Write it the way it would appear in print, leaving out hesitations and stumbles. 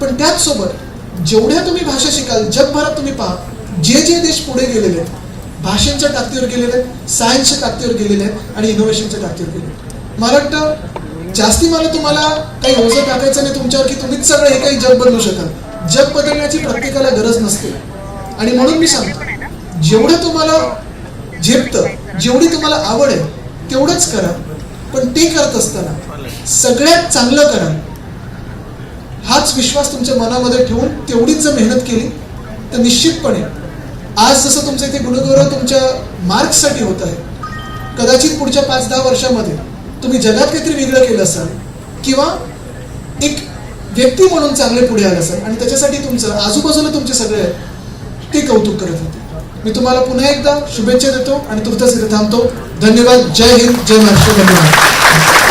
पण त्याच सोबत जेवढ्या तुम्ही भाषा शिकाल, जगभरात तुम्ही पहा, जे जे देश पुढे गेलेले आहेत, भाषेच्या टाकतीवर गेलेले आहेत, सायन्सच्या टाकतीवर गेलेले आहेत आणि इनोव्हेशनच्या टाकतीवर गेलेले आहेत. मला वाटतं जास्ती मला तुम्हाला काही ओझं टाकायचं नाही तुमच्यावर की तुम्हीच सगळं हे काही जग बदलू शकाल. जग बदलण्याची प्रत्येकाला गरज नसते. आणि म्हणून मी सांगतो, जेवढं तुम्हाला झेपतं, जेवढी तुम्हाला आवड आहे तेवढंच करा. पण ते करत असताना सगळ्यात चांगलं करा, हाच विश्वास तुमच्या मनामध्ये ठेवून तेवढीच जर मेहनत केली तर निश्चितपणे आज जसं तुमचं इथे गुणगौरव तुमच्या मार्क्ससाठी होत आहे, कदाचित पुढच्या 5-10 वर्षामध्ये तुम्ही जगात काहीतरी वेगळं केलं असाल किंवा एक व्यक्ती म्हणून चांगले पुढे आले असाल आणि त्याच्यासाठी तुमचं आजूबाजूला तुमचे सगळे आहेत ते कौतुक करत होते. मी तुम्हाला पुन्हा एकदा शुभेच्छा देतो आणि तुर्तास इथे थांबतो. धन्यवाद. जय हिंद, जय महाराष्ट्र. धन्यवाद.